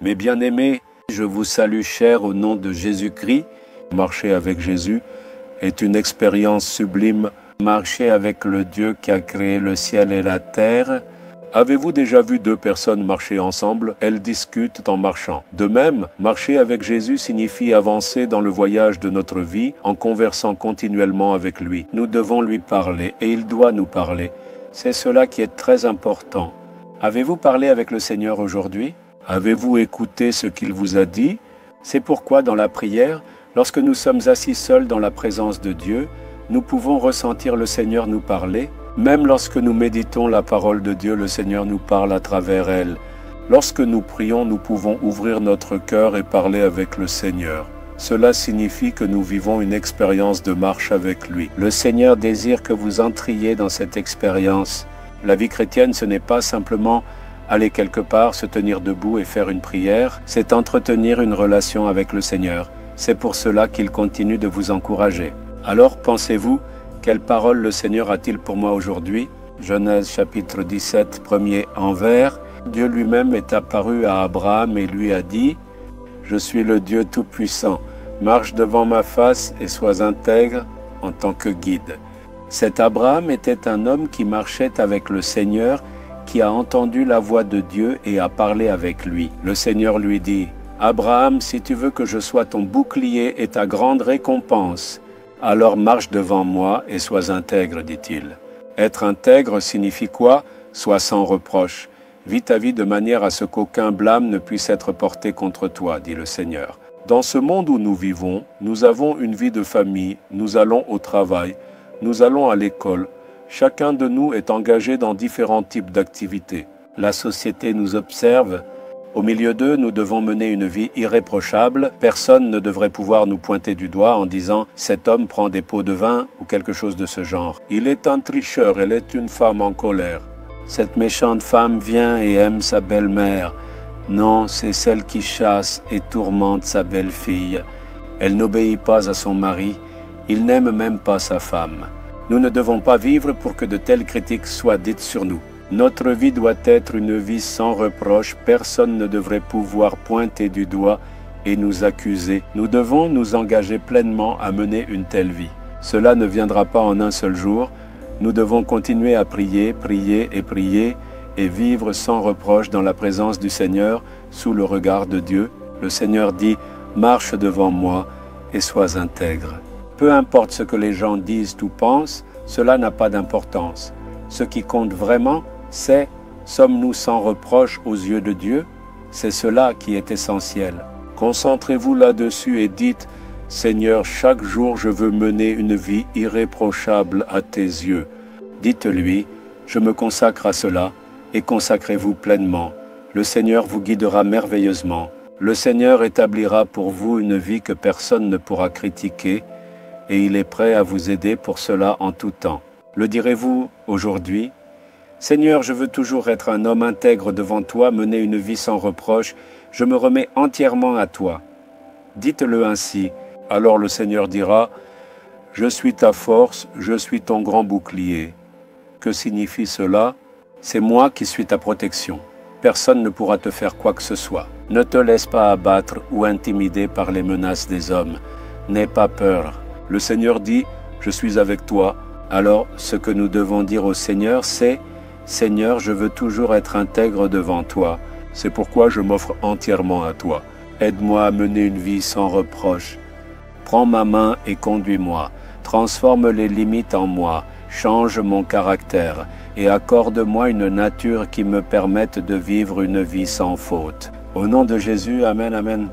Mes bien-aimés, je vous salue chers au nom de Jésus-Christ. Marcher avec Jésus est une expérience sublime. Marcher avec le Dieu qui a créé le ciel et la terre. Avez-vous déjà vu deux personnes marcher ensemble? Elles discutent en marchant. De même, marcher avec Jésus signifie avancer dans le voyage de notre vie en conversant continuellement avec lui. Nous devons lui parler et il doit nous parler. C'est cela qui est très important. Avez-vous parlé avec le Seigneur aujourd'hui? Avez-vous écouté ce qu'il vous a dit? C'est pourquoi dans la prière, lorsque nous sommes assis seuls dans la présence de Dieu, nous pouvons ressentir le Seigneur nous parler. Même lorsque nous méditons la parole de Dieu, le Seigneur nous parle à travers elle. Lorsque nous prions, nous pouvons ouvrir notre cœur et parler avec le Seigneur. Cela signifie que nous vivons une expérience de marche avec lui. Le Seigneur désire que vous entriez dans cette expérience. La vie chrétienne, ce n'est pas simplement aller quelque part, se tenir debout et faire une prière, c'est entretenir une relation avec le Seigneur. C'est pour cela qu'il continue de vous encourager. Alors pensez-vous, quelle parole le Seigneur a-t-il pour moi aujourd'hui? Genèse chapitre 17, premier en vers. Dieu lui-même est apparu à Abraham et lui a dit « Je suis le Dieu Tout-Puissant, marche devant ma face et sois intègre en tant que guide. » Cet Abraham était un homme qui marchait avec le Seigneur, qui a entendu la voix de Dieu et a parlé avec lui. Le Seigneur lui dit « Abraham, si tu veux que je sois ton bouclier et ta grande récompense, alors marche devant moi et sois intègre, dit-il. » Être intègre signifie quoi? Sois sans reproche. Vis ta vie de manière à ce qu'aucun blâme ne puisse être porté contre toi, dit le Seigneur. Dans ce monde où nous vivons, nous avons une vie de famille, nous allons au travail, nous allons à l'école. Chacun de nous est engagé dans différents types d'activités. La société nous observe. Au milieu d'eux, nous devons mener une vie irréprochable. Personne ne devrait pouvoir nous pointer du doigt en disant « cet homme prend des pots de vin » ou quelque chose de ce genre. Il est un tricheur, elle est une femme en colère. Cette méchante femme vient et aime sa belle-mère. Non, c'est celle qui chasse et tourmente sa belle-fille. Elle n'obéit pas à son mari. Il n'aime même pas sa femme. Nous ne devons pas vivre pour que de telles critiques soient dites sur nous. Notre vie doit être une vie sans reproche. Personne ne devrait pouvoir pointer du doigt et nous accuser. Nous devons nous engager pleinement à mener une telle vie. Cela ne viendra pas en un seul jour. Nous devons continuer à prier, prier et prier et vivre sans reproche dans la présence du Seigneur, sous le regard de Dieu. Le Seigneur dit « Marche devant moi et sois intègre ». Peu importe ce que les gens disent ou pensent, cela n'a pas d'importance. Ce qui compte vraiment, c'est « sommes-nous sans reproche aux yeux de Dieu ?» C'est cela qui est essentiel. Concentrez-vous là-dessus et dites « Seigneur, chaque jour je veux mener une vie irréprochable à tes yeux. » Dites-lui « Je me consacre à cela » et consacrez-vous pleinement. Le Seigneur vous guidera merveilleusement. Le Seigneur établira pour vous une vie que personne ne pourra critiquer, et il est prêt à vous aider pour cela en tout temps. Le direz-vous aujourd'hui? Seigneur, je veux toujours être un homme intègre devant toi, mener une vie sans reproche. Je me remets entièrement à toi. Dites-le ainsi. Alors le Seigneur dira, « Je suis ta force, je suis ton grand bouclier. » Que signifie cela? C'est moi qui suis ta protection. Personne ne pourra te faire quoi que ce soit. Ne te laisse pas abattre ou intimider par les menaces des hommes. N'aie pas peur. Le Seigneur dit, « Je suis avec toi ». Alors, ce que nous devons dire au Seigneur, c'est « Seigneur, je veux toujours être intègre devant toi. C'est pourquoi je m'offre entièrement à toi. Aide-moi à mener une vie sans reproche. Prends ma main et conduis-moi. Transforme les limites en moi. Change mon caractère et accorde-moi une nature qui me permette de vivre une vie sans faute. » Au nom de Jésus, Amen, Amen.